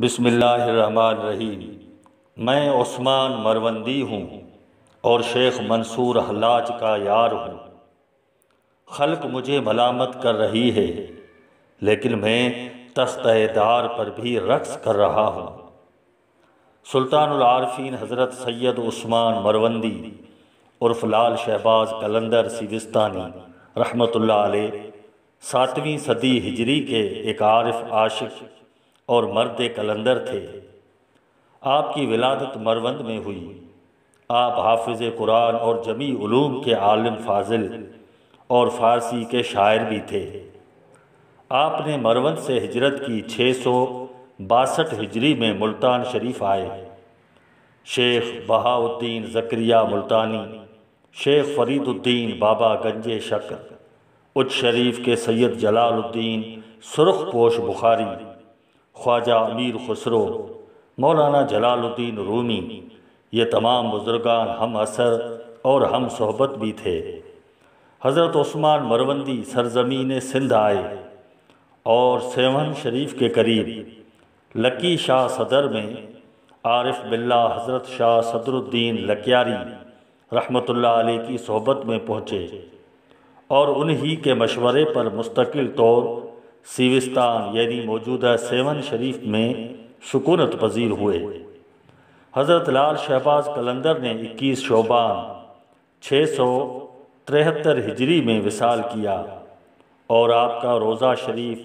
بسم اللہ الرحمن الرحیم۔ میں عثمان مروندی ہوں اور شیخ منصور حلاج کا یار ہوں۔ خلق مجھے ملامت کر رہی ہے لیکن میں تختہ دار پر بھی رقص کر رہا ہوں۔ سلطان العارفین حضرت سید عثمان مروندی عرف لال شہباز قلندر سیوستانی رحمۃ اللہ علیہ 7ویں صدی ہجری کے ایک عارف عاشق اور مرد قلندر تھے۔ آپ کی ولادت مروند میں ہوئی۔ آپ حافظ قرآن اور جمیع علوم کے عالم فاضل اور فارسی کے شاعر بھی تھے۔ آپ نے مروند سے ہجرت کی 662 ہجری میں ملتان شریف آئے۔ شیخ بہاؤالدین زکریا ملتانی، شیخ فرید الدین بابا گنج شکر، اچ شریف کے سید جلال الدین سرخ پوش بخاری، خواجہ امیر خسرو، مولانا جلال الدین رومی، یہ تمام بزرگان ہم عصر اور ہم صحبت بھی تھے۔ حضرت عثمان مروندی سرزمین سندھ آئے اور سیون شریف کے قریب لکی شاہ صدر میں عارف باللہ حضرت شاہ صدر الدین لکیاری رحمۃ اللہ علیہ کی صحبت میں پہنچے اور انہی کے مشورے پر مستقل طور سیوستان یعنی موجودہ سیون شریف میں سکونت پذیر ہوئے۔ حضرت لال شہباز قلندر نے 21 شعبان 673 ہجری میں وصال کیا اور آپ کا روضہ شریف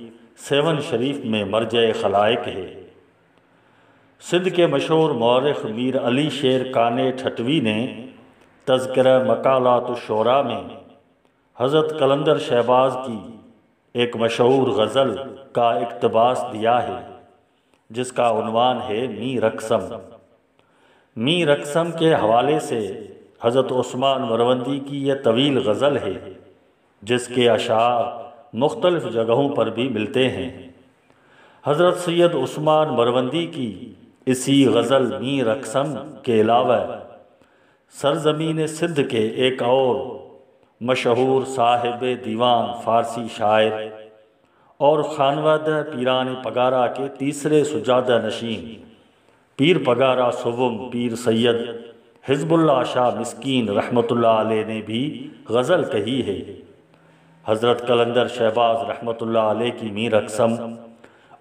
سیون شریف میں مرجع خلائق ہے۔ سندھ کے مشہور مورخ میر علی شیر کانے ٹھٹوی نے تذکرہ مقالات الشعراء میں حضرت قلندر شہباز کی ایک مشہور غزل کا اقتباس دیا ہے جس کا عنوان ہے می رقصم۔ می رقصم کے حوالے سے حضرت عثمان مروندی کی یہ طویل غزل ہے جس کے اشعار مختلف جگہوں پر بھی ملتے ہیں۔ حضرت سید عثمان مروندی کی اسی غزل می رقصم کے علاوہ سرزمین سندھ کے ایک اور مشہور صاحب دیوان فارسی شاعر اور خانوادہ پیران پگارا کے تیسرے سجادہ نشین پیر پگارا سوم پیر سید حزب اللہ شاہ مسکین رحمۃ اللہ علیہ نے بھی غزل کہی ہے۔ حضرت قلندر شہباز رحمۃ اللہ علیہ کی می رقصم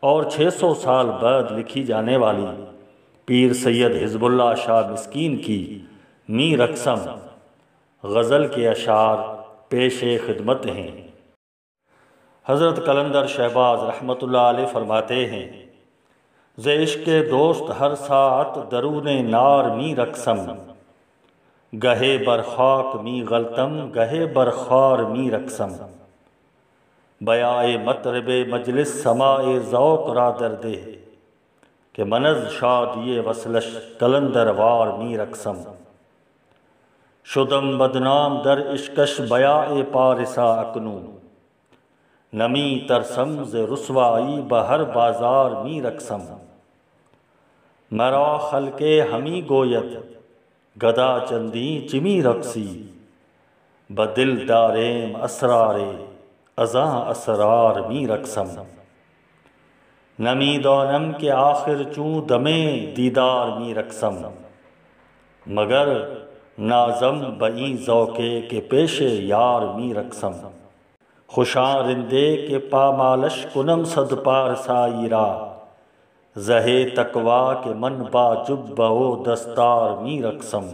اور 600 سال بعد لکھی جانے والی پیر سید حزب اللہ شاہ مسکین کی می رقصم غزل کے اشعار پیش خدمت ہیں۔ حضرت قلندر شہباز رحمۃ اللہ علیہ فرماتے ہیں: ز عشق دوست ہر ساعت درون نار می رقصم، گہے بر خاک می غلطم گہے بر خار می رقصم، بیائے مطرب مجلس سماع ذوق را دردے، کہ منز شادی وصلش قلندر وار می رقصم، شدم بدنام در عشقش بیاء پارسا اکنون، نمی ترسم ز رسوائی بہر بازار می رقصم، مرا خلق ہمی گوید گدا چندی چمی رقصی، بدل داریم اسرار ازاں اسرار می رقصم، نمی دانم کہ آخر چوں دمے دیدار می رقصم، مگر نازم بئیں ذوقے کے پیش یار می رقصم، خوشاں رندے کے پامالش کنم صد پارسائی را، زہے تقویٰ کے من با جبہ و دستار می رقصم،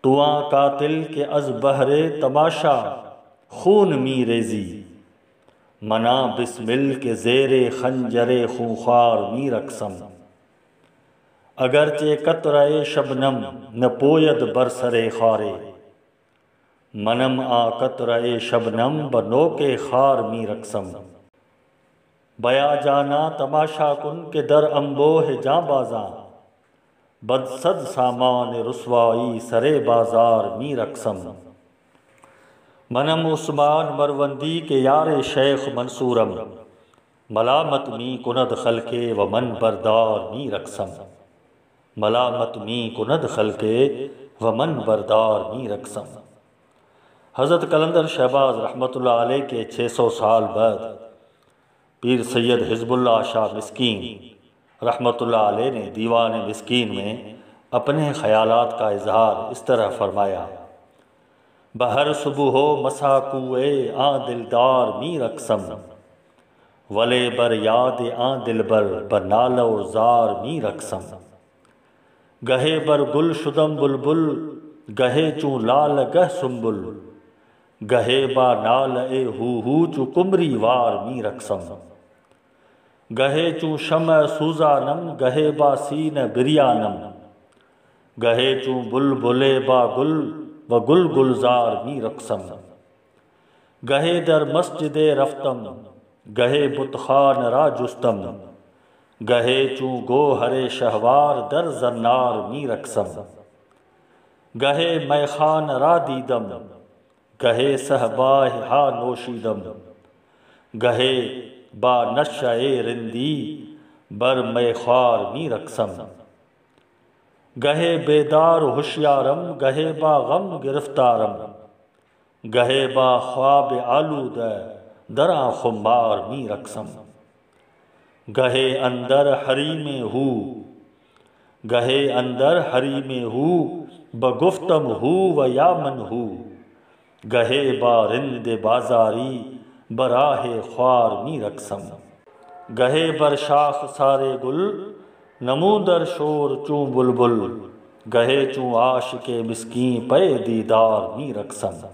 تواں قاتل کے از بہر تماشا خون می ریزی، منا بسمل کے زیر خنجر خونخوار می رقصم، اگرچہ قطرہ شبنم نہ پوید برسر خارے، منم آ قطرہ شبنم بنوک خار می رقصم، بیا جانا تماشا کن کے در انبوہ جاں بازاں، بد صد سامان رسوائی سرے بازار می رقصم، منم عثمان مروندی کے یار شیخ منصورم، ملامت می کند خلقے و من بردار می رقصم، ملامت می کند خلقے و من بردار می رقصم۔ حضرت قلندر شہباز رحمۃ اللہ علیہ کے 600 سال بعد پیر سید حزب اللہ شاہ مسکین رحمۃ اللہ علیہ نے دیوان مسکین میں اپنے خیالات کا اظہار اس طرح فرمایا: بہر صبح ہو مساکوئے آں دلدار می رقصم، ولے بر یاد آں دلبر بنال و زار می رقصم، گہے بر گل شدم بلبل گہے چوں لال گہ سنبل، گہے با نال اے ہو چو کمری وار می رقصم، گہے چوں شمع سوزانم گہے با سین بریانم، گہے چوں بلبلے با گل و گل گلزار می رقصم، گہے در مسجد رفتم گہے بت خان را جستم، گہے چوں گوہر شہوار در زنار می رقصم، گہے میخان را دیدم گہے صہبائے ہا نوشیدم، گہے با نشہ رندی بر میخوار می رقصم، گہے بیدار ہوشیارم گہے با غم گرفتارم، گہے با خواب آلودہ دراں خمار می رقصم، گہے اندر حریم ہو گہے اندر حریم ہو بگفتم ہو و یامن ہو، گہے با رند بازاری براہ خوار می رقصم، گہے بر شاخ سارے گل نمو در شور چوں بلبل، گہے چوں عاشق مسکین پے دیدار می رقصم۔